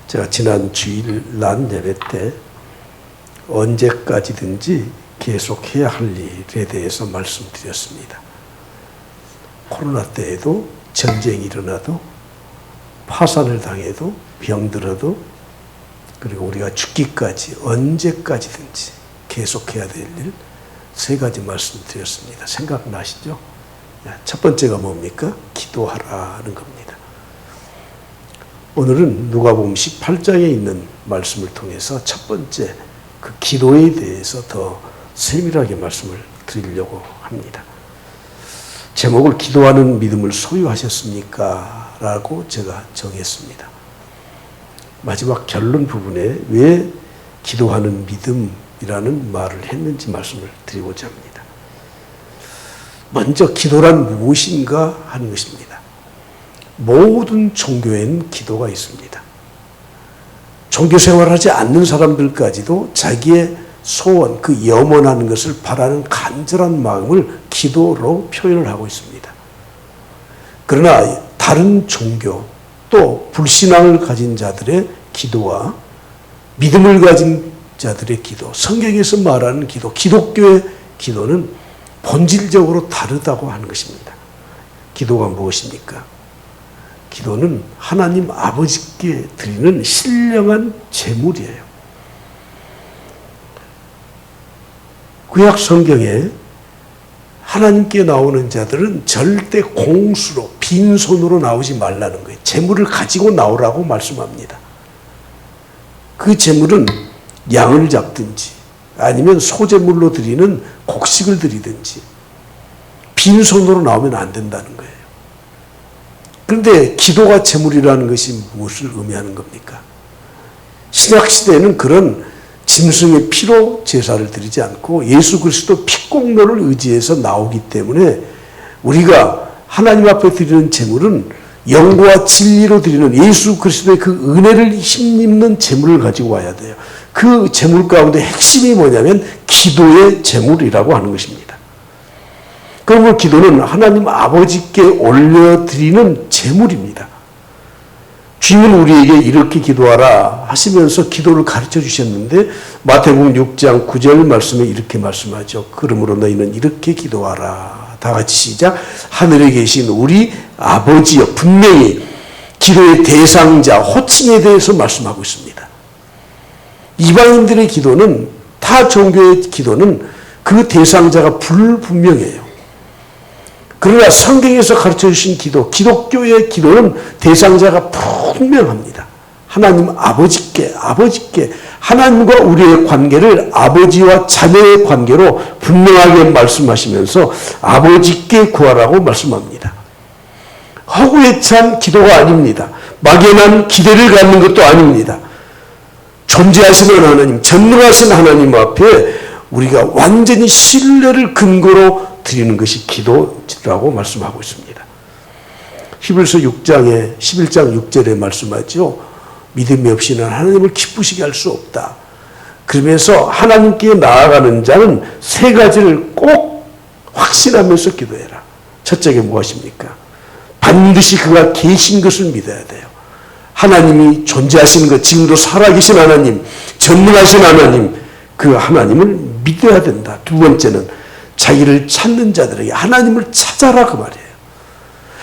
제가 지난 주일 난 예배 때 언제까지든지 계속해야 할 일에 대해서 말씀드렸습니다. 코로나 때에도 전쟁이 일어나도 파산을 당해도 병들어도 그리고 우리가 죽기까지 언제까지든지 계속해야 될 일 세 가지 말씀드렸습니다. 생각나시죠? 첫 번째가 뭡니까? 기도하라는 겁니다. 오늘은 누가복음 18장에 있는 말씀을 통해서 첫 번째 그 기도에 대해서 더 세밀하게 말씀을 드리려고 합니다. 제목을 기도하는 믿음을 소유하셨습니까? 라고 제가 정했습니다. 마지막 결론 부분에 왜 기도하는 믿음이라는 말을 했는지 말씀을 드리고자 합니다. 먼저 기도란 무엇인가 하는 것입니다. 모든 종교에는 기도가 있습니다. 종교 생활하지 않는 사람들까지도 자기의 소원, 그 염원하는 것을 바라는 간절한 마음을 기도로 표현을 하고 있습니다. 그러나 다른 종교 또 불신앙을 가진 자들의 기도와 믿음을 가진 자들의 기도, 성경에서 말하는 기도, 기독교의 기도는 본질적으로 다르다고 하는 것입니다. 기도가 무엇입니까? 기도는 하나님 아버지께 드리는 신령한 제물이에요. 구약 성경에 하나님께 나오는 자들은 절대 공수로 빈손으로 나오지 말라는 거예요. 제물을 가지고 나오라고 말씀합니다. 그 제물은 양을 잡든지 아니면 소제물로 드리는 곡식을 드리든지 빈손으로 나오면 안 된다는 거예요. 그런데 기도가 제물이라는 것이 무엇을 의미하는 겁니까? 신약시대에는 그런 짐승의 피로 제사를 드리지 않고 예수 그리스도 피공로를 의지해서 나오기 때문에 우리가 하나님 앞에 드리는 제물은 영과 진리로 드리는 예수 그리스도의 그 은혜를 힘입는 제물을 가지고 와야 돼요. 그 제물 가운데 핵심이 뭐냐면 기도의 제물이라고 하는 것입니다. 그러므로 기도는 하나님 아버지께 올려드리는 제물입니다. 주님은 우리에게 이렇게 기도하라 하시면서 기도를 가르쳐 주셨는데 마태복음 6장 9절 말씀에 이렇게 말씀하죠. 그러므로 너희는 이렇게 기도하라. 다 같이 시작. 하늘에 계신 우리 아버지여. 분명히 기도의 대상자, 호칭에 대해서 말씀하고 있습니다. 이방인들의 기도는, 타 종교의 기도는 그 대상자가 불분명해요. 그러나 성경에서 가르쳐 주신 기도, 기독교의 기도는 대상자가 분명합니다. 하나님 아버지께 하나님과 우리의 관계를 아버지와 자녀의 관계로 분명하게 말씀하시면서 아버지께 구하라고 말씀합니다. 허구에 찬 기도가 아닙니다. 막연한 기대를 갖는 것도 아닙니다. 존재하시는 하나님, 전능하신 하나님 앞에 우리가 완전히 신뢰를 근거로 드리는 것이 기도라고 말씀하고 있습니다. 히브리서 6장에 11장 6절에 말씀하죠. 믿음이 없이는 하나님을 기쁘시게 할 수 없다. 그러면서 하나님께 나아가는 자는 세 가지를 꼭 확신하면서 기도해라. 첫째가 무엇입니까? 반드시 그가 계신 것을 믿어야 돼요. 하나님이 존재하시는 것, 지금도 살아계신 하나님, 전능하신 하나님, 그 하나님을 믿어야 된다. 두 번째는 자기를 찾는 자들에게 하나님을 찾아라 그 말이에요.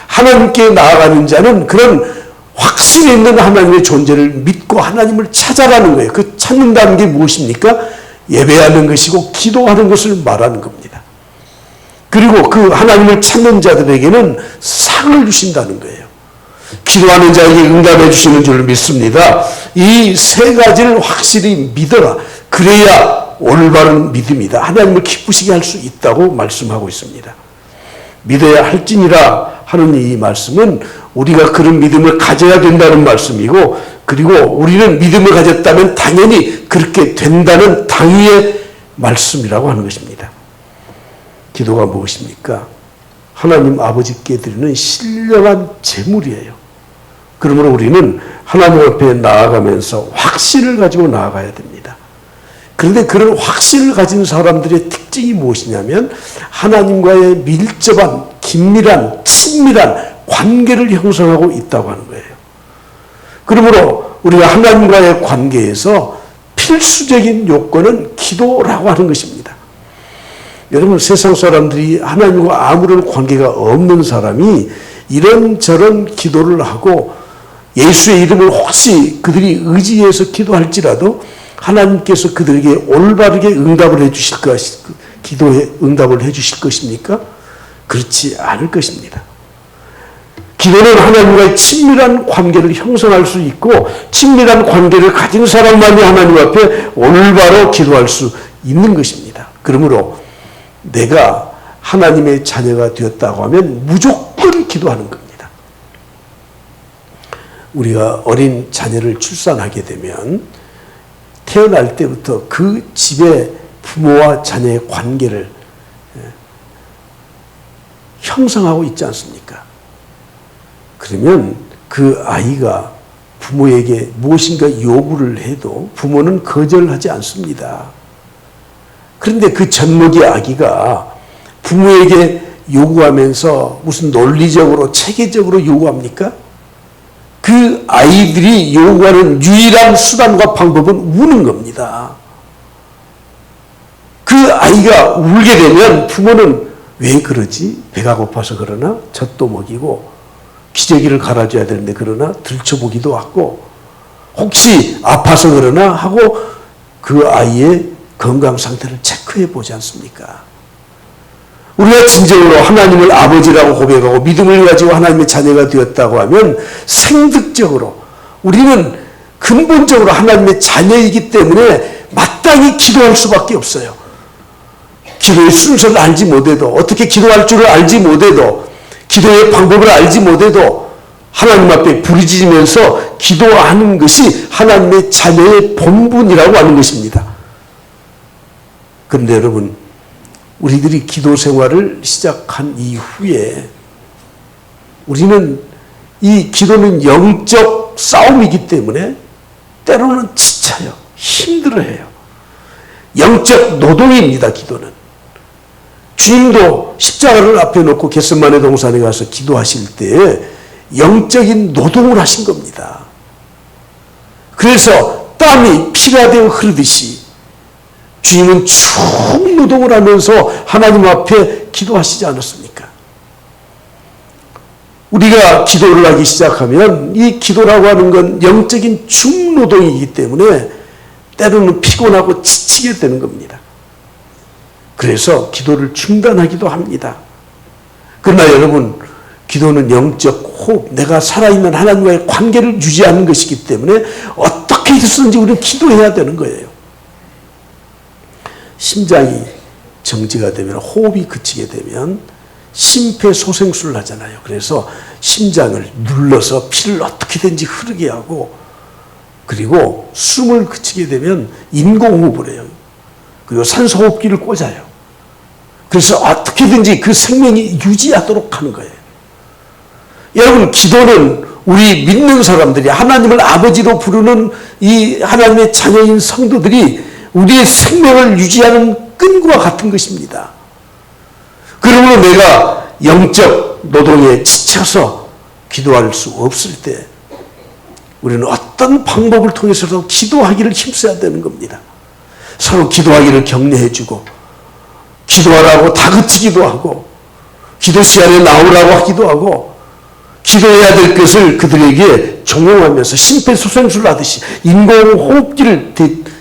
하나님께 나아가는 자는 그런 확신 있는 하나님의 존재를 믿고 하나님을 찾아라는 거예요. 그 찾는다는 게 무엇입니까? 예배하는 것이고 기도하는 것을 말하는 겁니다. 그리고 그 하나님을 찾는 자들에게는 상을 주신다는 거예요. 기도하는 자에게 응답해 주시는 줄 믿습니다. 이 세 가지를 확실히 믿어라. 그래야 올바른 믿음이다. 하나님을 기쁘시게 할 수 있다고 말씀하고 있습니다. 믿어야 할지니라 하는 이 말씀은 우리가 그런 믿음을 가져야 된다는 말씀이고, 그리고 우리는 믿음을 가졌다면 당연히 그렇게 된다는 당위의 말씀이라고 하는 것입니다. 기도가 무엇입니까? 하나님 아버지께 드리는 신령한 제물이에요. 그러므로 우리는 하나님 앞에 나아가면서 확신을 가지고 나아가야 됩니다. 그런데 그런 확신을 가진 사람들의 특징이 무엇이냐면 하나님과의 밀접한, 긴밀한, 친밀한 관계를 형성하고 있다고 하는 거예요. 그러므로 우리가 하나님과의 관계에서 필수적인 요건은 기도라고 하는 것입니다. 여러분, 세상 사람들이 하나님과 아무런 관계가 없는 사람이 이런저런 기도를 하고 예수의 이름을 혹시 그들이 의지해서 기도할지라도 하나님께서 그들에게 올바르게 응답을 해주실 기도에 응답을 해주실 것입니까? 그렇지 않을 것입니다. 기도는 하나님과의 친밀한 관계를 형성할 수 있고 친밀한 관계를 가진 사람만이 하나님 앞에 올바로 기도할 수 있는 것입니다. 그러므로 내가 하나님의 자녀가 되었다고 하면 무조건 기도하는 겁니다. 우리가 어린 자녀를 출산하게 되면 태어날 때부터 그 집의 부모와 자녀의 관계를 형성하고 있지 않습니까? 그러면 그 아이가 부모에게 무엇인가 요구를 해도 부모는 거절하지 않습니다. 그런데 그 젖먹이 아기가 부모에게 요구하면서 무슨 논리적으로 체계적으로 요구합니까? 그 아이들이 요구하는 유일한 수단과 방법은 우는 겁니다. 그 아이가 울게 되면 부모는 왜 그러지? 배가 고파서 그러나? 젖도 먹이고 기저귀를 갈아줘야 되는데 그러나? 들춰보기도 하고 혹시 아파서 그러나? 하고 그 아이의 건강 상태를 체크해 보지 않습니까? 우리가 진정으로 하나님을 아버지라고 고백하고 믿음을 가지고 하나님의 자녀가 되었다고 하면 생득적으로 우리는 근본적으로 하나님의 자녀이기 때문에 마땅히 기도할 수밖에 없어요. 기도의 순서를 알지 못해도 어떻게 기도할 줄을 알지 못해도 기도의 방법을 알지 못해도 하나님 앞에 부르짖으면서 기도하는 것이 하나님의 자녀의 본분이라고 하는 것입니다. 그런데 여러분, 우리들이 기도 생활을 시작한 이후에 우리는 이 기도는 영적 싸움이기 때문에 때로는 지쳐요. 힘들어해요. 영적 노동입니다, 기도는. 주님도 십자가를 앞에 놓고 겟세마네 동산에 가서 기도하실 때 영적인 노동을 하신 겁니다. 그래서 땀이 피가 되어 흐르듯이 주님은 충노동을 하면서 하나님 앞에 기도하시지 않았습니까? 우리가 기도를 하기 시작하면 이 기도라고 하는 건 영적인 중노동이기 때문에 때로는 피곤하고 지치게 되는 겁니다. 그래서 기도를 중단하기도 합니다. 그러나 여러분, 기도는 영적 호흡, 내가 살아있는 하나님과의 관계를 유지하는 것이기 때문에 어떻게 해서든지 우리는 기도해야 되는 거예요. 심장이 정지가 되면, 호흡이 그치게 되면 심폐소생술을 하잖아요. 그래서 심장을 눌러서 피를 어떻게든지 흐르게 하고, 그리고 숨을 그치게 되면 인공호흡을 해요. 그리고 산소호흡기를 꽂아요. 그래서 어떻게든지 그 생명이 유지하도록 하는 거예요. 여러분, 기도는 우리 믿는 사람들이 하나님을 아버지로 부르는 이 하나님의 자녀인 성도들이 우리의 생명을 유지하는 끈과 같은 것입니다. 그러므로 내가 영적 노동에 지쳐서 기도할 수 없을 때 우리는 어떤 방법을 통해서도 기도하기를 힘써야 되는 겁니다. 서로 기도하기를 격려해주고 기도하라고 다그치기도 하고 기도 시간에 나오라고 하기도 하고 기도해야 될 것을 그들에게 종용하면서 심폐소생술을 하듯이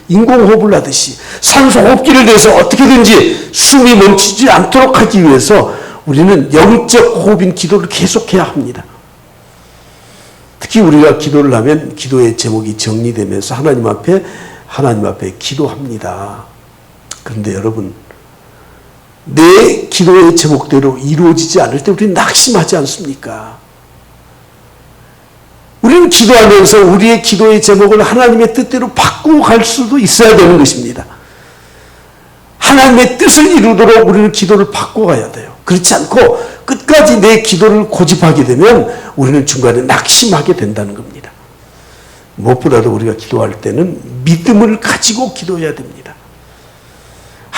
인공호흡을 하듯이 산소호흡기를 내서 어떻게든지 숨이 멈추지 않도록 하기 위해서 우리는 영적 호흡인 기도를 계속해야 합니다. 특히 우리가 기도를 하면 기도의 제목이 정리되면서 하나님 앞에 기도합니다. 그런데 여러분, 내 기도의 제목대로 이루어지지 않을 때 우리는 낙심하지 않습니까? 우리는 기도하면서 우리의 기도의 제목을 하나님의 뜻대로 바꾸고 갈 수도 있어야 되는 것입니다. 하나님의 뜻을 이루도록 우리는 기도를 바꿔가야 돼요. 그렇지 않고 끝까지 내 기도를 고집하게 되면 우리는 중간에 낙심하게 된다는 겁니다. 무엇보다도 우리가 기도할 때는 믿음을 가지고 기도해야 됩니다.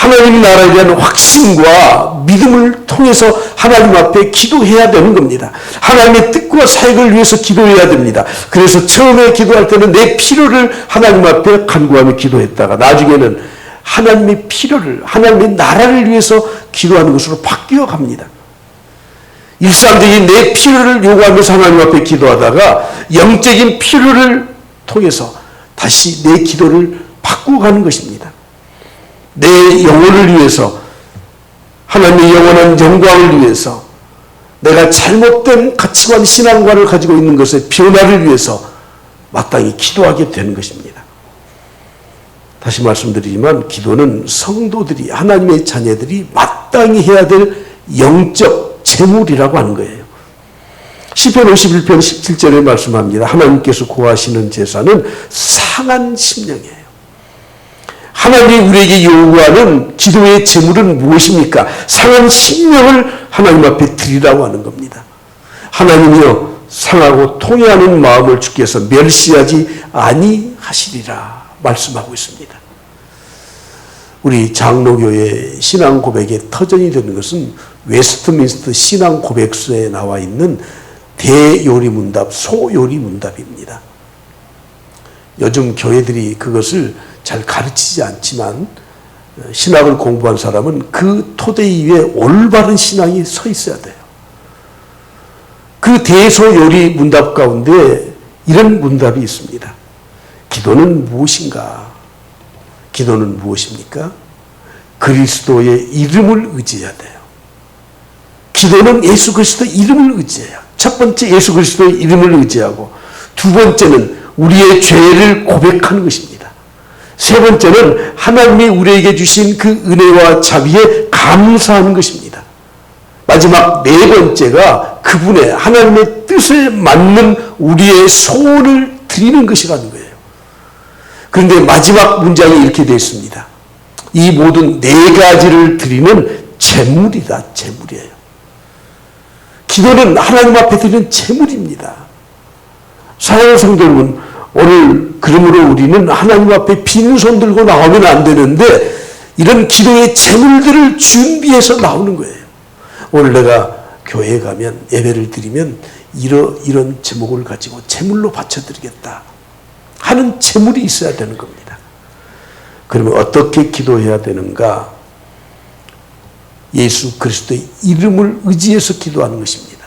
하나님 나라에 대한 확신과 믿음을 통해서 하나님 앞에 기도해야 되는 겁니다. 하나님의 뜻과 사역을 위해서 기도해야 됩니다. 그래서 처음에 기도할 때는 내 필요를 하나님 앞에 간구하며 기도했다가 나중에는 하나님의 필요를, 하나님의 나라를 위해서 기도하는 것으로 바뀌어 갑니다. 일상적인 내 필요를 요구하면서 하나님 앞에 기도하다가 영적인 필요를 통해서 다시 내 기도를 바꾸어가는 것입니다. 내 영혼을 위해서, 하나님의 영원한 영광을 위해서, 내가 잘못된 가치관, 신앙관을 가지고 있는 것의 변화를 위해서 마땅히 기도하게 되는 것입니다. 다시 말씀드리지만 기도는 성도들이, 하나님의 자녀들이 마땅히 해야 될 영적 재물이라고 하는 거예요. 시편 51편 17절에 말씀합니다. 하나님께서 구하시는 제사는 상한 심령이에요. 하나님이 우리에게 요구하는 기도의 제물은 무엇입니까? 상한 심령을 하나님 앞에 드리라고 하는 겁니다. 하나님이여 상하고 통회하는 마음을 주께서 멸시하지 아니하시리라 말씀하고 있습니다. 우리 장로교의 신앙 고백의 터전이 되는 것은 웨스트민스터 신앙 고백서에 나와 있는 대요리문답, 소요리문답입니다. 요즘 교회들이 그것을 잘 가르치지 않지만 신학을 공부한 사람은 그 토대 위에 올바른 신앙이 서 있어야 돼요. 그 대소요리 문답 가운데 이런 문답이 있습니다. 기도는 무엇인가? 기도는 무엇입니까? 그리스도의 이름을 의지해야 돼요. 기도는 예수 그리스도의 이름을 의지해요. 첫 번째 예수 그리스도의 이름을 의지하고, 두 번째는 우리의 죄를 고백하는 것입니다. 세 번째는 하나님이 우리에게 주신 그 은혜와 자비에 감사하는 것입니다. 마지막 네 번째가 그분의 하나님의 뜻에 맞는 우리의 소원을 드리는 것이라는 거예요. 그런데 마지막 문장이 이렇게 되어 있습니다. 이 모든 네 가지를 드리는 제물이다, 제물이에요. 기도는 하나님 앞에 드리는 제물입니다. 사랑하는 성도 여러분, 오늘 그러므로 우리는 하나님 앞에 빈손 들고 나오면 안 되는데 이런 기도의 제물들을 준비해서 나오는 거예요. 오늘 내가 교회에 가면, 예배를 드리면 이런 제목을 가지고 제물로 바쳐드리겠다 하는 제물이 있어야 되는 겁니다. 그러면 어떻게 기도해야 되는가? 예수 그리스도의 이름을 의지해서 기도하는 것입니다.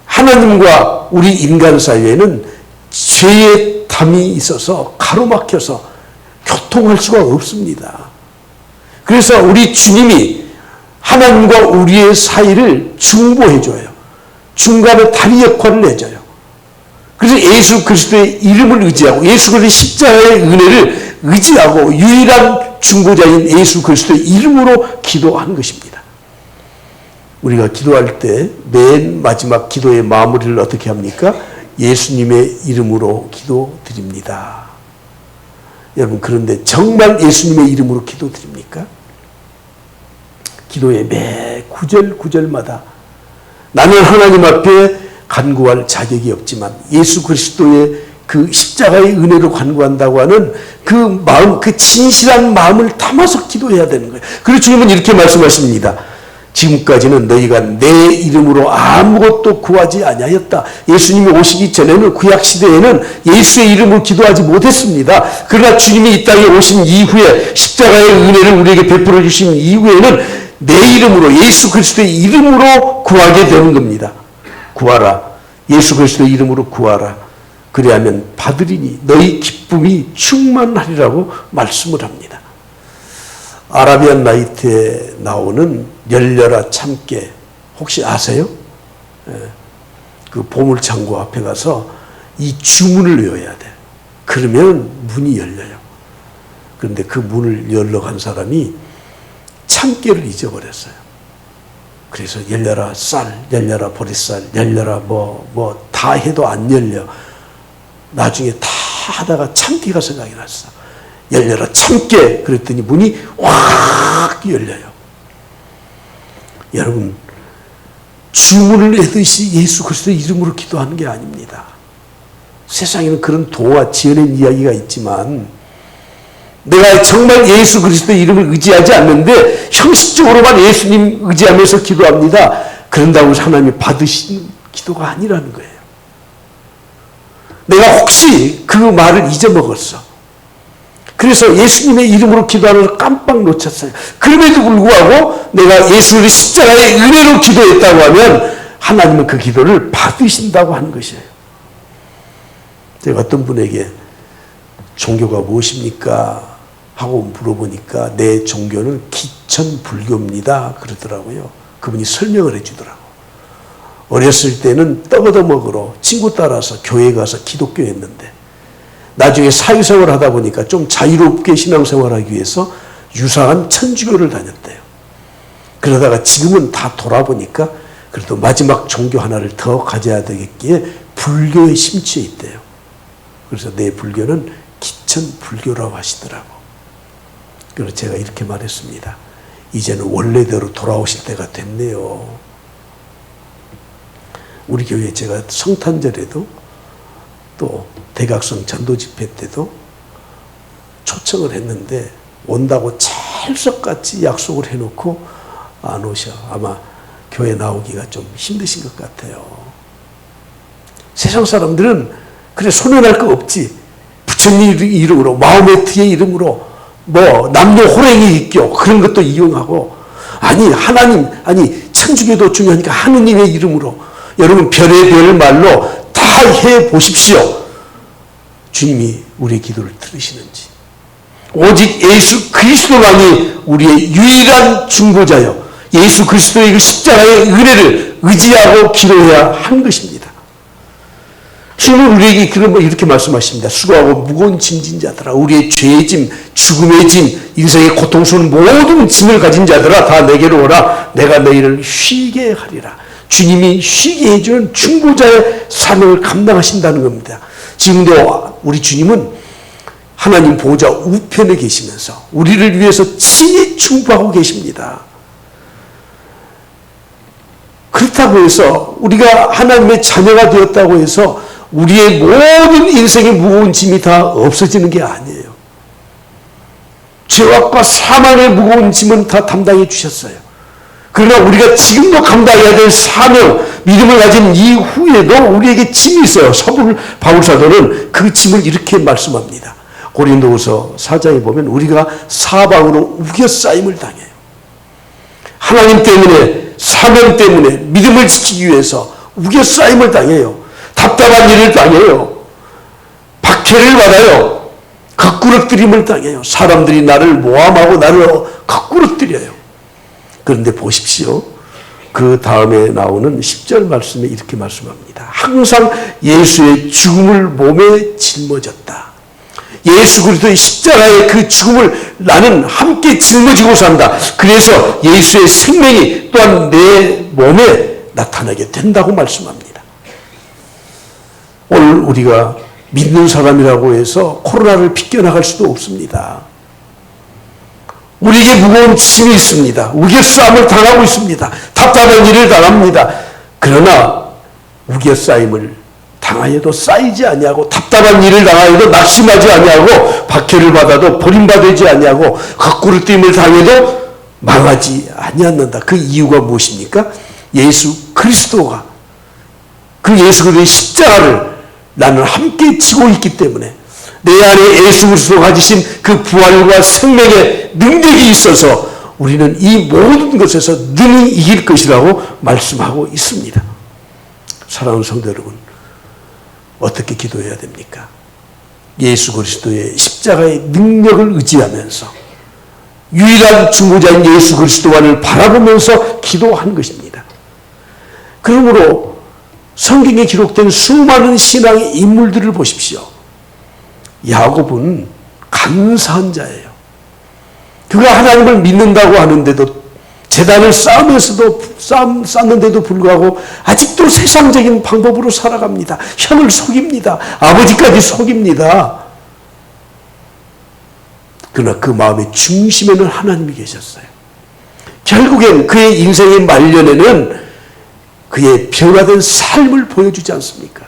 하나님과 우리 인간 사이에는 죄의 담이 있어서 가로막혀서 교통할 수가 없습니다. 그래서 우리 주님이 하나님과 우리의 사이를 중보해줘요. 중간에 다리 역할을 해줘요. 그래서 예수 그리스도의 이름을 의지하고 예수 그리스도의 십자가의 은혜를 의지하고 유일한 중보자인 예수 그리스도의 이름으로 기도하는 것입니다. 우리가 기도할 때 맨 마지막 기도의 마무리를 어떻게 합니까? 예수님의 이름으로 기도드립니다. 여러분, 그런데 정말 예수님의 이름으로 기도드립니까? 기도의 매 구절 구절마다 나는 하나님 앞에 간구할 자격이 없지만 예수 그리스도의 그 십자가의 은혜로 간구한다고 하는 그 마음, 그 진실한 마음을 담아서 기도해야 되는 거예요. 그리고 주님은 이렇게 말씀하십니다. 지금까지는 너희가 내 이름으로 아무것도 구하지 아니하였다. 예수님이 오시기 전에는, 구약시대에는 예수의 이름으로 기도하지 못했습니다. 그러나 주님이 이 땅에 오신 이후에, 십자가의 은혜를 우리에게 베풀어 주신 이후에는 내 이름으로, 예수 그리스도의 이름으로 구하게 되는 겁니다. 구하라. 예수 그리스도의 이름으로 구하라. 그리하면 받으리니 너희 기쁨이 충만하리라고 말씀을 합니다. 아라비안 나이트에 나오는 열려라 참깨 혹시 아세요? 그 보물창고 앞에 가서 이 주문을 외워야 돼. 그러면 문이 열려요. 그런데 그 문을 열러 간 사람이 참깨를 잊어버렸어요. 그래서 열려라 쌀, 열려라 보리쌀, 열려라 뭐 다 해도 안 열려. 나중에 다 하다가 참깨가 생각이 났어. 열려라 참깨. 그랬더니 문이 확 열려요. 여러분, 주문을 내듯이 예수 그리스도의 이름으로 기도하는 게 아닙니다. 세상에는 그런 도와 지어낸 이야기가 있지만 내가 정말 예수 그리스도의 이름을 의지하지 않는데 형식적으로만 예수님 의지하면서 기도합니다. 그런다고 해서 하나님이 받으신 기도가 아니라는 거예요. 내가 혹시 그 말을 잊어먹었어. 그래서 예수님의 이름으로 기도하는 걸 깜빡 놓쳤어요. 그럼에도 불구하고 내가 예수의 십자가의 은혜로 기도했다고 하면 하나님은 그 기도를 받으신다고 하는 것이에요. 제가 어떤 분에게 종교가 무엇입니까? 하고 물어보니까 내 종교는 기천불교입니다. 그러더라고요. 그분이 설명을 해주더라고. 어렸을 때는 떡 얻어먹으러 친구 따라서 교회에 가서 기독교했는데 나중에 사회생활을 하다 보니까 좀 자유롭게 신앙생활하기 위해서 유사한 천주교를 다녔대요. 그러다가 지금은 다 돌아보니까 그래도 마지막 종교 하나를 더 가져야 되겠기에 불교에 심취해 있대요. 그래서 내 불교는 기천불교라고 하시더라고. 그래서 제가 이렇게 말했습니다. 이제는 원래대로 돌아오실 때가 됐네요. 우리 교회에 제가 성탄절에도 또 대각성 전도 집회 때도 초청을 했는데 온다고 찰석같이 약속을 해놓고 안 오셔. 아마 교회 나오기가 좀 힘드신 것 같아요. 세상 사람들은 그래 손해날 거 없지. 부처님 이름으로 마음의 트의 이름으로 뭐 남녀 호랭이 있교 그런 것도 이용하고 아니 하나님 아니 천주교도 중요하니까 하느님의 이름으로 여러분 별의 별 말로 다 해보십시오. 주님이 우리의 기도를 들으시는지. 오직 예수 그리스도만이 우리의 유일한 중보자여 예수 그리스도의 그 십자가의 은혜를 의지하고 기도해야 하는 것입니다. 주님은 우리에게 이렇게 말씀하십니다. 수고하고 무거운 짐진 자들아 우리의 죄의 짐, 죽음의 짐, 인생의 고통스러운 모든 짐을 가진 자들아 다 내게로 오라. 내가 너희를 쉬게 하리라. 주님이 쉬게 해주는 중보자의 사명을 감당하신다는 겁니다. 지금도 우리 주님은 하나님 보호자 우편에 계시면서 우리를 위해서 친히 중보하고 계십니다. 그렇다고 해서 우리가 하나님의 자녀가 되었다고 해서 우리의 모든 인생의 무거운 짐이 다 없어지는 게 아니에요. 죄악과 사망의 무거운 짐은 다 담당해 주셨어요. 그러나 우리가 지금도 감당해야 될 사명, 믿음을 가진 이후에도 우리에게 짐이 있어요. 바울 사도는 그 짐을 이렇게 말씀합니다. 고린도후서 4장에 보면 우리가 사방으로 우겨싸임을 당해요. 하나님 때문에, 사명 때문에 믿음을 지키기 위해서 우겨싸임을 당해요. 답답한 일을 당해요. 박해를 받아요. 거꾸러뜨림을 당해요. 사람들이 나를 모함하고 나를 거꾸러뜨려요. 그런데 보십시오. 그 다음에 나오는 10절 말씀에 이렇게 말씀합니다. 항상 예수의 죽음을 몸에 짊어졌다. 예수 그리스도의 십자가의 그 죽음을 나는 함께 짊어지고 산다. 그래서 예수의 생명이 또한 내 몸에 나타나게 된다고 말씀합니다. 오늘 우리가 믿는 사람이라고 해서 코로나를 비껴나갈 수도 없습니다. 우리에게 무거운 짐이 있습니다. 우겨싸임을 당하고 있습니다. 답답한 일을 당합니다. 그러나 우겨싸임을 당하여도 쌓이지 아니하고 답답한 일을 당하여도 낙심하지 아니하고 박해를 받아도 버림받지 아니하고 거꾸로 뛰임을 당해도 망하지 아니하는다. 그 이유가 무엇입니까? 예수 그리스도가 그 예수 그리스도의 십자가를 나는 함께 지고 있기 때문에 내 안에 예수 그리스도가 가지신 그 부활과 생명의 능력이 있어서 우리는 이 모든 것에서 능히 이길 것이라고 말씀하고 있습니다. 사랑하는 성도 여러분, 어떻게 기도해야 됩니까? 예수 그리스도의 십자가의 능력을 의지하면서 유일한 중보자인 예수 그리스도만을 바라보면서 기도하는 것입니다. 그러므로 성경에 기록된 수많은 신앙의 인물들을 보십시오. 야곱은 감사한 자예요. 그가 하나님을 믿는다고 하는데도 제단을 쌓는데도 불구하고 아직도 세상적인 방법으로 살아갑니다. 형을 속입니다. 아버지까지 속입니다. 그러나 그 마음의 중심에는 하나님이 계셨어요. 결국엔 그의 인생의 말년에는 그의 변화된 삶을 보여주지 않습니까?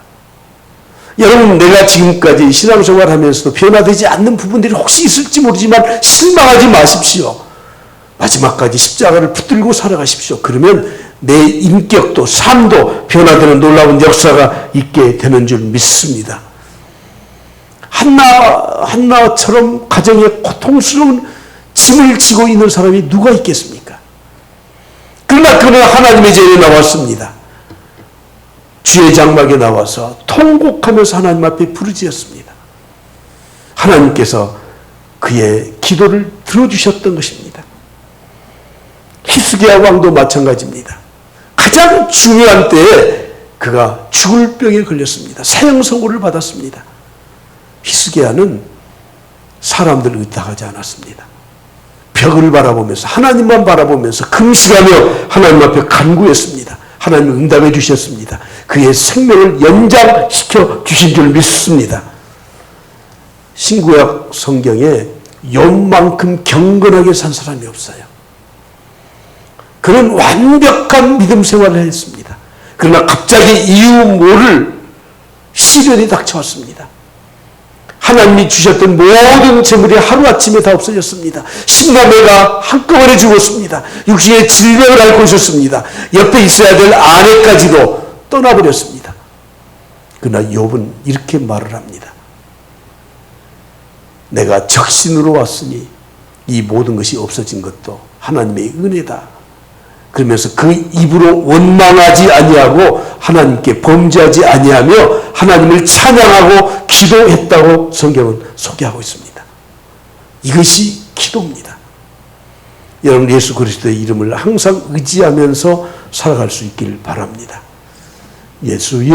여러분, 내가 지금까지 신앙생활 하면서도 변화되지 않는 부분들이 혹시 있을지 모르지만 실망하지 마십시오. 마지막까지 십자가를 붙들고 살아가십시오. 그러면 내 인격도 삶도 변화되는 놀라운 역사가 있게 되는 줄 믿습니다. 한나처럼 가정에 고통스러운 짐을 지고 있는 사람이 누가 있겠습니까? 그러나 그는 하나님의 제일에 나왔습니다. 주의 장막에 나와서 통곡하면서 하나님 앞에 부르짖었습니다. 하나님께서 그의 기도를 들어주셨던 것입니다. 히스기야 왕도 마찬가지입니다. 가장 중요한 때에 그가 죽을 병에 걸렸습니다. 사형 선고를 받았습니다. 히스기야는 사람들을 의탁하지 않았습니다. 벽을 바라보면서 하나님만 바라보면서 금식하며 하나님 앞에 간구했습니다. 하나님은 응답해 주셨습니다. 그의 생명을 연장시켜 주신 줄 믿습니다. 신구약 성경에 욥만큼 경건하게 산 사람이 없어요. 그는 완벽한 믿음 생활을 했습니다. 그러나 갑자기 이유 모를 시련이 닥쳐왔습니다. 하나님이 주셨던 모든 재물이 하루아침에 다 없어졌습니다. 10남매가 한꺼번에 죽었습니다. 육신의 질병을 앓고 있었습니다. 옆에 있어야 될 아내까지도 떠나버렸습니다. 그러나 욥은 이렇게 말을 합니다. 내가 적신으로 왔으니 이 모든 것이 없어진 것도 하나님의 은혜다. 그러면서 그 입으로 원망하지 아니하고 하나님께 범죄하지 아니하며 하나님을 찬양하고 기도했다고 성경은 소개하고 있습니다. 이것이 기도입니다. 여러분, 예수 그리스도의 이름을 항상 의지하면서 살아갈 수 있길 바랍니다. 예수의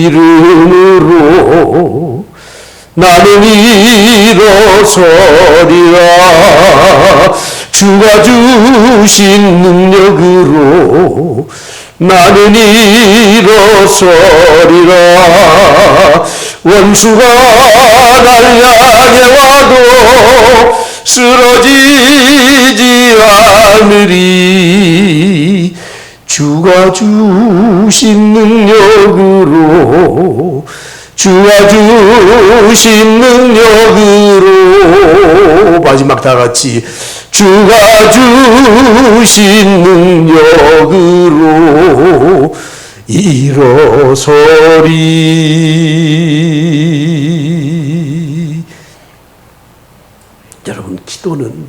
이름으로 나는 일어서리라. 주가 주신 능력으로 나는 일어서리라. 원수가 날 향해 와도 쓰러지지 않으리. 주가 주신 능력으로 주가 주신 능력으로 마지막 다 같이 주가 주신 능력으로 일어서리. 여러분, 기도는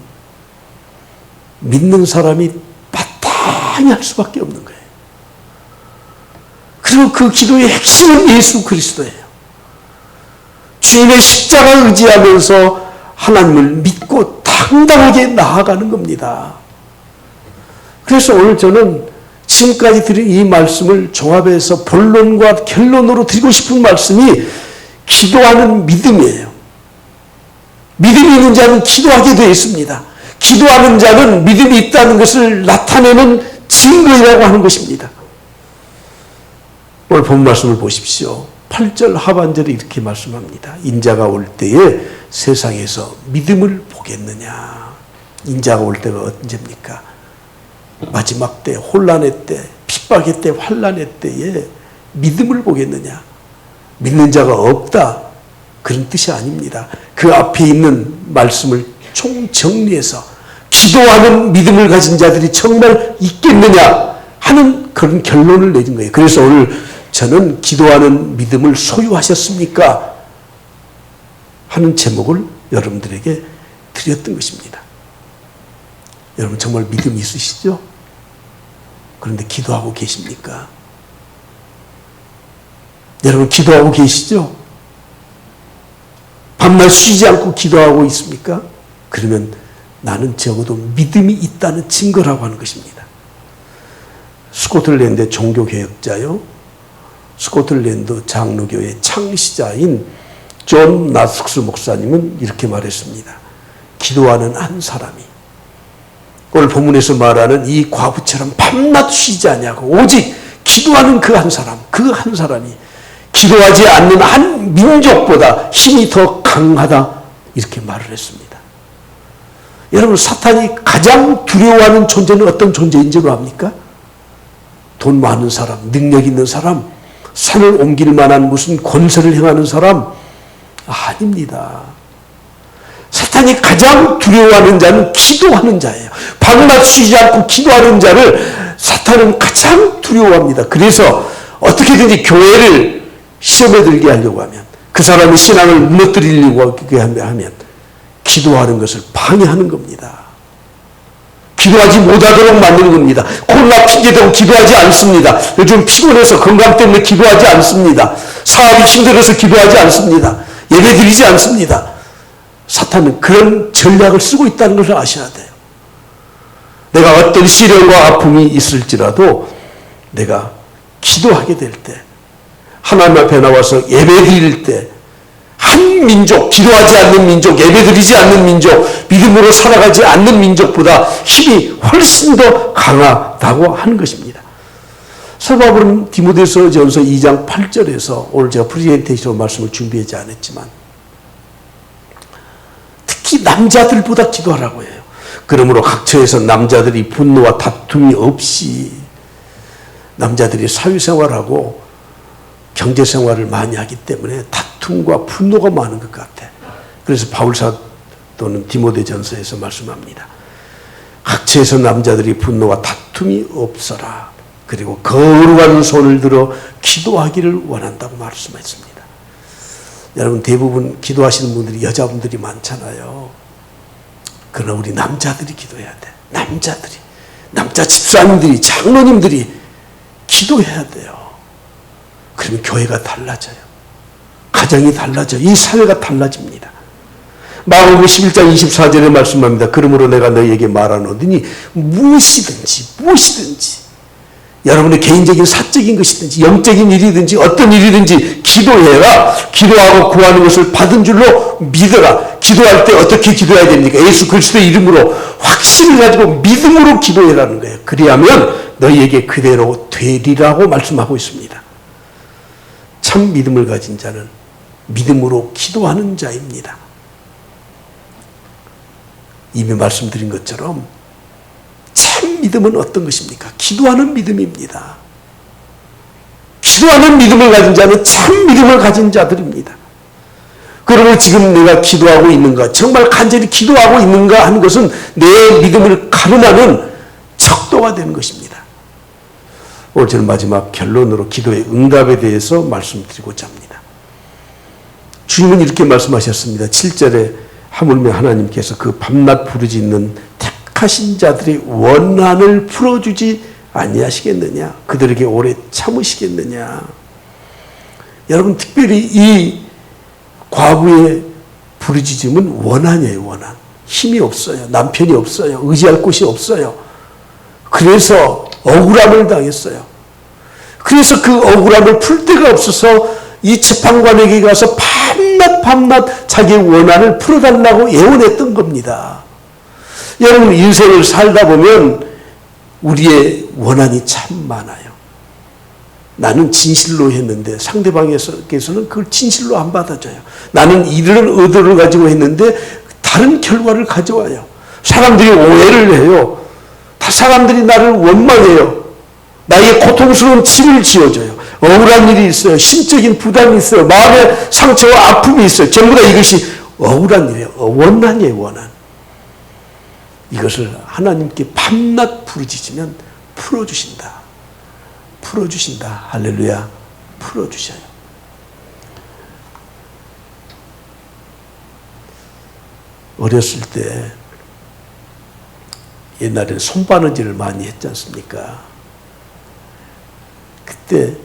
믿는 사람이 마땅히 할 수밖에 없는 거예요. 그리고 그 기도의 핵심은 예수 그리스도예요. 주님의 십자가를 의지하면서 하나님을 믿고 당당하게 나아가는 겁니다. 그래서 오늘 저는 지금까지 드린 이 말씀을 종합해서 본론과 결론으로 드리고 싶은 말씀이 기도하는 믿음이에요. 믿음이 있는 자는 기도하게 되어 있습니다. 기도하는 자는 믿음이 있다는 것을 나타내는 증거이라고 하는 것입니다. 오늘 본 말씀을 보십시오. 8절 하반절에 이렇게 말씀합니다. 인자가 올 때에 세상에서 믿음을 보겠느냐. 인자가 올 때가 언제입니까? 마지막 때, 혼란의 때, 핍박의 때, 환란의 때에 믿음을 보겠느냐. 믿는 자가 없다. 그런 뜻이 아닙니다. 그 앞에 있는 말씀을 총정리해서 기도하는 믿음을 가진 자들이 정말 있겠느냐 하는 그런 결론을 내린 거예요. 그래서 오늘 저는 기도하는 믿음을 소유하셨습니까? 하는 제목을 여러분들에게 드렸던 것입니다. 여러분 정말 믿음이 있으시죠? 그런데 기도하고 계십니까? 여러분 기도하고 계시죠? 밤낮 쉬지 않고 기도하고 있습니까? 그러면 나는 적어도 믿음이 있다는 증거라고 하는 것입니다. 스코틀랜드의 종교개혁자요, 스코틀랜드 장로교의 창시자인 존 나스크스 목사님은 이렇게 말했습니다. 기도하는 한 사람이, 오늘 본문에서 말하는 이 과부처럼 밤낮 쉬지 않냐고, 오직 기도하는 그 한 사람, 그 한 사람이 기도하지 않는 한 민족보다 힘이 더 강하다, 이렇게 말을 했습니다. 여러분, 사탄이 가장 두려워하는 존재는 어떤 존재인지로 압니까? 돈 많은 사람, 능력 있는 사람, 산을 옮길 만한 무슨 권세를 행하는 사람 아닙니다. 사탄이 가장 두려워하는 자는 기도하는 자예요. 밤낮 쉬지 않고 기도하는 자를 사탄은 가장 두려워합니다. 그래서 어떻게든지 교회를 시험에 들게 하려고 하면, 그 사람의 신앙을 무너뜨리려고 하면 기도하는 것을 방해하는 겁니다. 기도하지 못하도록 만드는 겁니다. 코로나 핑계대고 기도하지 않습니다. 요즘 피곤해서 건강 때문에 기도하지 않습니다. 사업이 힘들어서 기도하지 않습니다. 예배드리지 않습니다. 사탄은 그런 전략을 쓰고 있다는 것을 아셔야 돼요. 내가 어떤 시련과 아픔이 있을지라도 내가 기도하게 될 때, 하나님 앞에 나와서 예배드릴 때, 한 민족, 기도하지 않는 민족, 예배드리지 않는 민족, 믿음으로 살아가지 않는 민족보다 힘이 훨씬 더 강하다고 하는 것입니다. 사도 바울은 디모데전서 2장 8절에서, 오늘 제가 프레젠테이션 말씀을 준비하지 않았지만 특히 남자들보다 기도하라고 해요. 그러므로 각처에서 남자들이 분노와 다툼이 없이, 남자들이 사회생활하고 경제생활을 많이 하기 때문에 다툼과 분노가 많은 것 같아. 그래서 바울사도는 디모데전서에서 말씀합니다. 각처에서 남자들이 분노와 다툼이 없어라. 그리고 거룩한 손을 들어 기도하기를 원한다고 말씀했습니다. 여러분, 대부분 기도하시는 분들이 여자분들이 많잖아요. 그러나 우리 남자들이 기도해야 돼. 남자들이, 남자 집사님들이, 장로님들이 기도해야 돼요. 그러면 교회가 달라져요. 가정이 달라져요. 이 사회가 달라집니다. 마가복음 11장 24절에 말씀합니다. 그러므로 내가 너희에게 말하노니 무엇이든지 여러분의 개인적인 사적인 것이든지 영적인 일이든지 어떤 일이든지 기도해라. 기도하고 구하는 것을 받은 줄로 믿어라. 기도할 때 어떻게 기도해야 됩니까? 예수 그리스도의 이름으로 확신을 가지고 믿음으로 기도해라는 거예요. 그리하면 너희에게 그대로 되리라고 말씀하고 있습니다. 참 믿음을 가진 자는 믿음으로 기도하는 자입니다. 이미 말씀드린 것처럼 참 믿음은 어떤 것입니까? 기도하는 믿음입니다. 기도하는 믿음을 가진 자는 참 믿음을 가진 자들입니다. 그러면 지금 내가 기도하고 있는가, 정말 간절히 기도하고 있는가 하는 것은 내 믿음을 가늠하는 척도가 되는 것입니다. 오늘 저는 마지막 결론으로 기도의 응답에 대해서 말씀드리고자 합니다. 주님은 이렇게 말씀하셨습니다. 7절에 하물며 하나님께서 그 밤낮 부르짖는 택하신 자들의 원한을 풀어주지 아니하시겠느냐? 그들에게 오래 참으시겠느냐? 여러분, 특별히 이 과부의 부르짖음은 원한이에요. 원한. 힘이 없어요. 남편이 없어요. 의지할 곳이 없어요. 그래서 억울함을 당했어요. 그래서 그 억울함을 풀 데가 없어서 이 재판관에게 가서 밤낮 자기의 원한을 풀어달라고 예언했던 겁니다. 여러분, 인생을 살다 보면 우리의 원한이 참 많아요. 나는 진실로 했는데 상대방에서는 그걸 진실로 안 받아줘요. 나는 이런 의도를 가지고 했는데 다른 결과를 가져와요. 사람들이 오해를 해요. 사람들이 나를 원망해요. 나에게 고통스러운 짐을 지어줘요. 억울한 일이 있어요. 심적인 부담이 있어요. 마음의 상처와 아픔이 있어요. 전부 다 이것이 억울한 일이에요. 원한이에요. 원한. 이것을 하나님께 밤낮 부르짖으면 풀어주신다. 풀어주신다. 할렐루야. 풀어주셔요. 어렸을 때 옛날에는 손바느질을 많이 했지 않습니까? 그때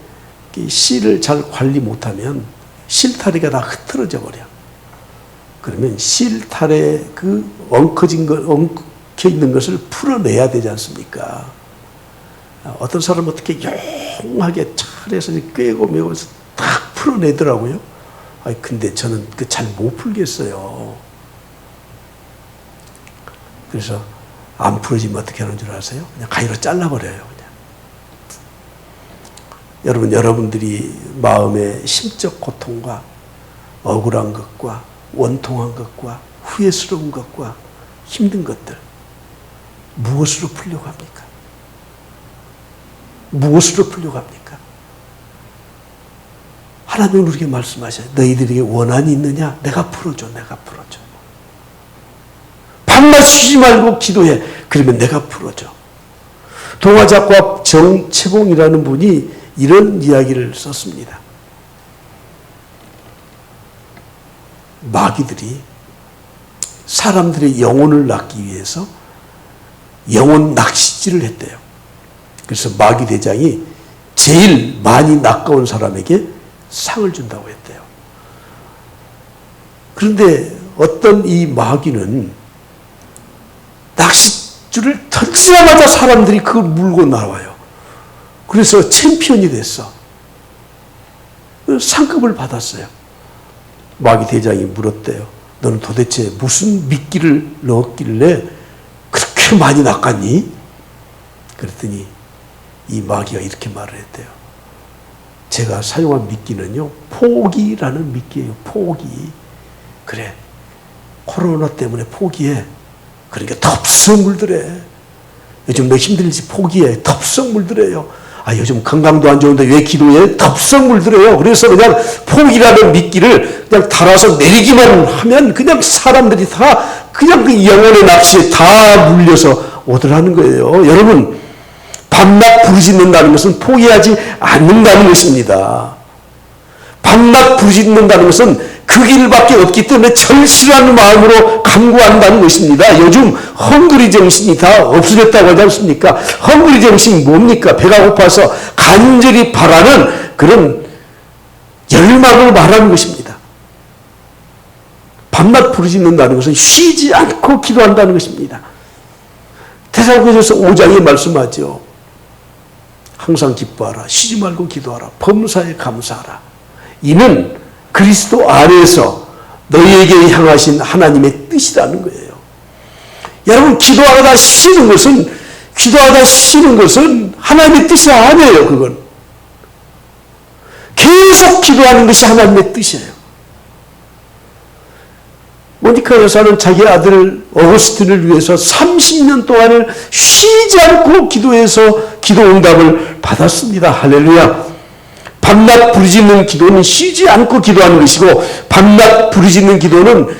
실을 잘 관리 못하면 실타래가 다 흐트러져 버려. 그러면 실타래 그 엉켜 있는 것을 풀어내야 되지 않습니까? 어떤 사람은 어떻게 용하게 잘해서 꿰고 메고서 딱 풀어내더라고요. 근데 저는 그 잘 못 풀겠어요. 그래서 안 풀어지면 어떻게 하는 줄 아세요? 그냥 가위로 잘라버려요. 그냥. 여러분들이 마음의 심적 고통과 억울한 것과 원통한 것과 후회스러운 것과 힘든 것들 무엇으로 풀려고 합니까? 무엇으로 풀려고 합니까? 하나님은 우리에게 말씀하셔요. 너희들에게 원한이 있느냐? 내가 풀어줘. 내가 풀어줘. 밤낮 쉬지 말고 기도해. 그러면 내가 풀어줘. 동화작가 정채봉이라는 분이 이런 이야기를 썼습니다. 마귀들이 사람들의 영혼을 낚기 위해서 영혼 낚시질을 했대요. 그래서 마귀 대장이 제일 많이 낚아온 사람에게 상을 준다고 했대요. 그런데 어떤 이 마귀는 낚싯줄을 던지자마자 사람들이 그걸 물고 나와요. 그래서 챔피언이 됐어. 상급을 받았어요. 마귀 대장이 물었대요. 너는 도대체 무슨 미끼를 넣었길래 그렇게 많이 낚았니? 그랬더니 이 마귀가 이렇게 말을 했대요. 제가 사용한 미끼는요, 포기라는 미끼예요. 포기. 그래, 코로나 때문에 포기해. 그러니까 덥석 물들래. 요즘 너 힘들지? 포기해. 덥석 물들래요. 아, 요즘 건강도 안 좋은데 왜 기도해? 덥석 물들어요. 그래서 그냥 포기라는 미끼를 그냥 달아서 내리기만 하면 그냥 사람들이 다 그냥 그 영혼의 낚시에 다 물려서 오더라는 거예요. 여러분, 밤낮 부르짖는다는 것은 포기하지 않는다는 것입니다. 밤낮 부르짖는다는 것은 그 길밖에 없기 때문에 절실한 마음으로 간구한다는 것입니다. 요즘 헝그리 정신이 다 없어졌다고 하지 않습니까? 헝그리 정신이 뭡니까? 배가 고파서 간절히 바라는 그런 열망을 말하는 것입니다. 밤낮 부르짖는다는 것은 쉬지 않고 기도한다는 것입니다. 데살로니가서 5장에 말씀하죠. 항상 기뻐하라. 쉬지 말고 기도하라. 범사에 감사하라. 이는 그리스도 안에서 너희에게 향하신 하나님의 뜻이라는 거예요. 여러분, 기도하다 쉬는 것은 하나님의 뜻이 아니에요. 그건 계속 기도하는 것이 하나님의 뜻이에요. 모니카 여사는 자기 아들 어거스틴을 위해서 30년 동안을 쉬지 않고 기도해서 기도 응답을 받았습니다. 할렐루야. 밤낮 부르짖는 기도는 쉬지 않고 기도하는 것이고, 밤낮 부르짖는 기도는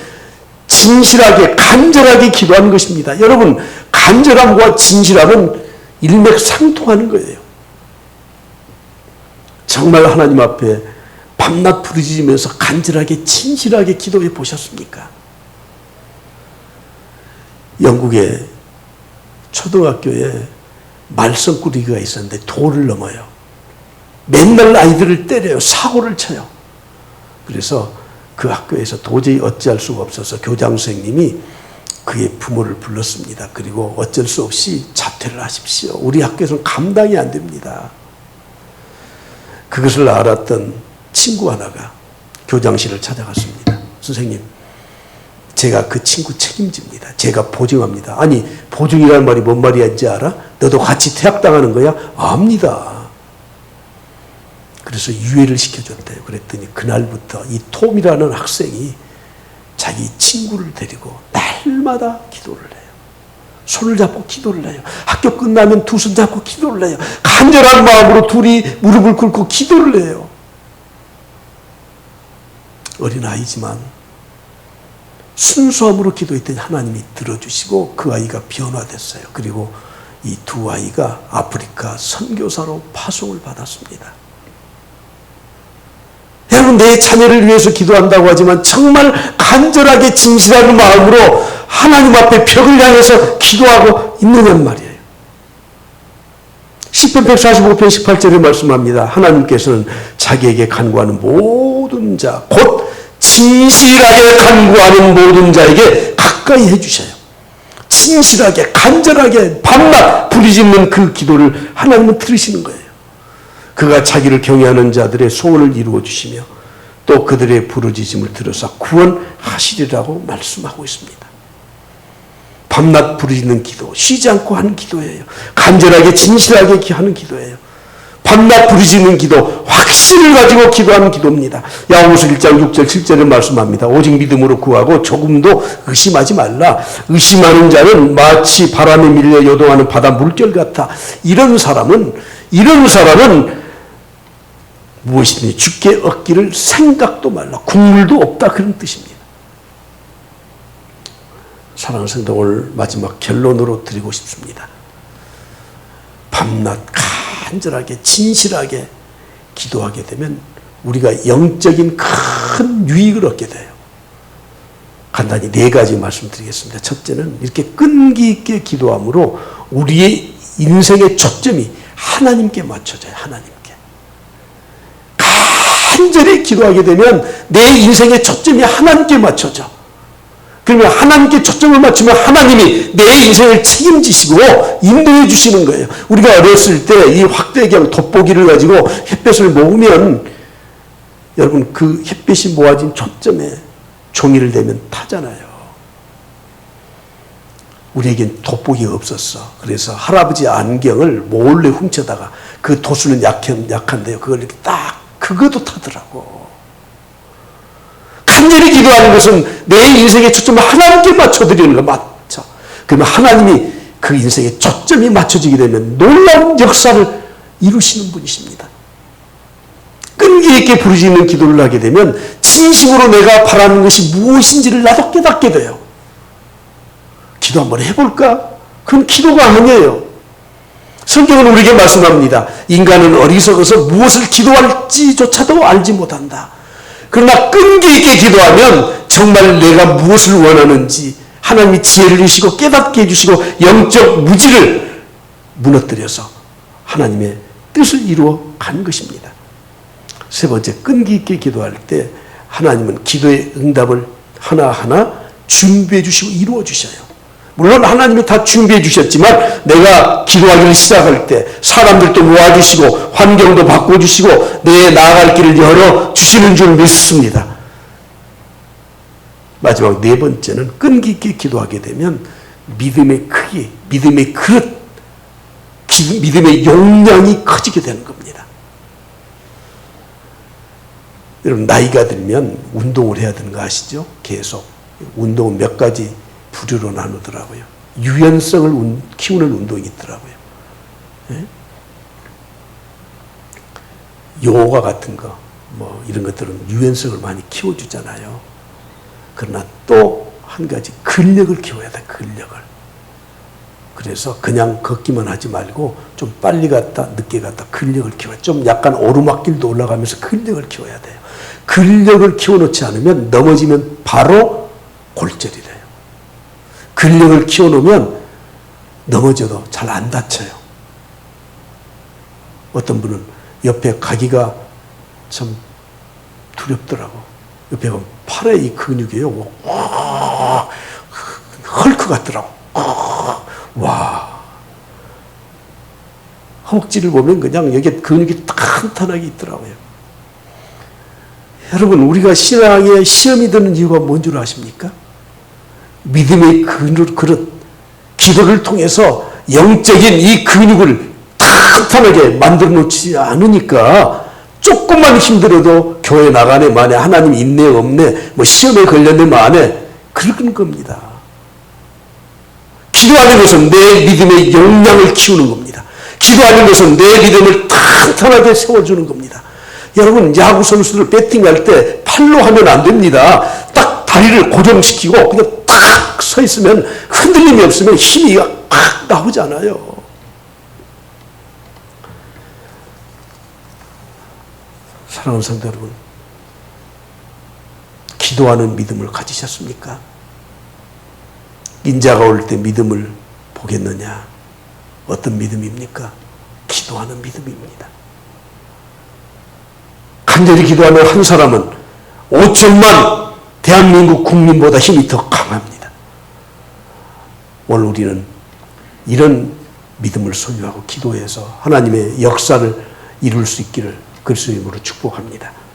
진실하게 간절하게 기도하는 것입니다. 여러분, 간절함과 진실함은 일맥상통하는 거예요. 정말 하나님 앞에 밤낮 부르짖으면서 간절하게 진실하게 기도해 보셨습니까? 영국의 초등학교에 말썽꾸러기가 있었는데 돌을 넘어요. 맨날 아이들을 때려요. 사고를 쳐요. 그래서 그 학교에서 도저히 어찌할 수가 없어서 교장 선생님이 그의 부모를 불렀습니다. 그리고 어쩔 수 없이 자퇴를 하십시오. 우리 학교에서는 감당이 안 됩니다. 그것을 알았던 친구 하나가 교장실을 찾아갔습니다. 선생님, 제가 그 친구 책임집니다. 제가 보증합니다. 아니, 보증이라는 말이 뭔 말인지 알아? 너도 같이 퇴학당하는 거야? 압니다. 그래서 유예를 시켜줬대요. 그랬더니 그날부터 이 톰이라는 학생이 자기 친구를 데리고 날마다 기도를 해요. 손을 잡고 기도를 해요. 학교 끝나면 두 손 잡고 기도를 해요. 간절한 마음으로 둘이 무릎을 꿇고 기도를 해요. 어린아이지만 순수함으로 기도했더니 하나님이 들어주시고 그 아이가 변화됐어요. 그리고 이 두 아이가 아프리카 선교사로 파송을 받았습니다. 여러분, 내 자녀를 위해서 기도한다고 하지만 정말 간절하게 진실한 마음으로 하나님 앞에 벽을 향해서 기도하고 있느냐는 말이에요. 시편 145편 18절에 말씀합니다. 하나님께서는 자기에게 간구하는 모든 자, 곧 진실하게 간구하는 모든 자에게 가까이 해주셔요. 진실하게 간절하게 밤낮 부르짖는 그 기도를 하나님은 들으시는 거예요. 그가 자기를 경외하는 자들의 소원을 이루어 주시며 또 그들의 부르짖음을 들어서 구원하시리라고 말씀하고 있습니다. 밤낮 부르짖는 기도, 쉬지 않고 하는 기도예요. 간절하게 진실하게 하는 기도예요. 밤낮 부르짖는 기도, 확신을 가지고 기도하는 기도입니다. 야고보서 1장 6절 7절에 말씀합니다. 오직 믿음으로 구하고 조금도 의심하지 말라. 의심하는 자는 마치 바람에 밀려 요동하는 바다 물결 같아. 이런 사람은 무엇이든지 주께 얻기를 생각도 말라. 국물도 없다. 그런 뜻입니다. 사랑하는 성도, 오늘 마지막 결론으로 드리고 싶습니다. 밤낮 간절하게 진실하게 기도하게 되면 우리가 영적인 큰 유익을 얻게 돼요. 간단히 4가지 말씀드리겠습니다. 첫째는 이렇게 끈기 있게 기도함으로 우리의 인생의 초점이 하나님께 맞춰져요. 하나님께. 간절히 기도하게 되면 내 인생의 초점이 하나님께 맞춰져. 그러면 하나님께 초점을 맞추면 하나님이 내 인생을 책임지시고 인도해 주시는 거예요. 우리가 어렸을 때 이 확대경 돋보기를 가지고 햇볕을 모으면 여러분 그 햇빛이 모아진 초점에 종이를 대면 타잖아요. 우리에겐 돋보기가 없었어. 그래서 할아버지 안경을 몰래 훔쳐다가 그 도수는 약한데요. 그걸 이렇게 딱 그것도 타더라고. 간절히 기도하는 것은 내 인생의 초점을 하나님께 맞춰드리는 거 맞죠. 그러면 하나님이 그 인생의 초점이 맞춰지게 되면 놀라운 역사를 이루시는 분이십니다. 끈기 있게 부르짖는 기도를 하게 되면 진심으로 내가 바라는 것이 무엇인지를 나도 깨닫게 돼요. 기도 한번 해볼까? 그건 기도가 아니에요. 성경은 우리에게 말씀합니다. 인간은 어리석어서 무엇을 기도할지조차도 알지 못한다. 그러나 끈기 있게 기도하면 정말 내가 무엇을 원하는지 하나님이 지혜를 주시고 깨닫게 해주시고 영적 무지를 무너뜨려서 하나님의 뜻을 이루어 간 것입니다. 세 번째, 끈기 있게 기도할 때 하나님은 기도의 응답을 하나하나 준비해 주시고 이루어 주셔요. 물론 하나님이 다 준비해 주셨지만 내가 기도하기를 시작할 때 사람들도 모아주시고 환경도 바꿔주시고 내 나아갈 길을 열어 주시는 줄 믿습니다. 마지막 4번째는 끈기 있게 기도하게 되면 믿음의 크기, 믿음의 그릇, 믿음의 용량이 커지게 되는 겁니다. 여러분 나이가 들면 운동을 해야 되는 거 아시죠? 계속. 운동은 몇 가지 부류로 나누더라고요. 유연성을 키우는 운동이 있더라고요. 예? 요가 같은 거, 뭐 이런 것들은 유연성을 많이 키워주잖아요. 그러나 또 한 가지 근력을 키워야 돼. 근력을. 그래서 그냥 걷기만 하지 말고 좀 빨리 갔다 늦게 갔다 근력을 키워야 돼. 좀 약간 오르막길도 올라가면서 근력을 키워야 돼요. 근력을 키워놓지 않으면 넘어지면 바로 골절이 돼요. 근력을 키워놓으면 넘어져도 잘 안 다쳐요. 어떤 분은 옆에 가기가 참 두렵더라고. 옆에 가면 팔에 이 근육이에요. 헐크 같더라고. 와. 허벅지를 보면 그냥 여기에 근육이 탄탄하게 있더라고요. 여러분 우리가 신앙에 시험이 드는 이유가 뭔 줄 아십니까? 믿음의 그릇, 기도를 통해서 영적인 이 근육을 탄탄하게 만들어 놓지 않으니까 조금만 힘들어도 교회 나가네 만에 하나님 있네 없네 뭐 시험에 걸렸네 만에 그런 겁니다. 기도하는 것은 내 믿음의 용량을 키우는 겁니다. 기도하는 것은 내 믿음을 탄탄하게 세워주는 겁니다. 여러분 야구 선수들 배팅할 때 팔로 하면 안 됩니다. 딱 다리를 고정시키고 그냥 딱 서 있으면 흔들림이 없으면 힘이 팍 나오잖아요. 사랑하는 성도 여러분, 기도하는 믿음을 가지셨습니까? 인자가 올 때 믿음을 보겠느냐? 어떤 믿음입니까? 기도하는 믿음입니다. 간절히 기도하는 한 사람은 5천만 대한민국 국민보다 힘이 더 강합니다. 오늘 우리는 이런 믿음을 소유하고 기도해서 하나님의 역사를 이룰 수 있기를 그리스도의 이름으로 축복합니다.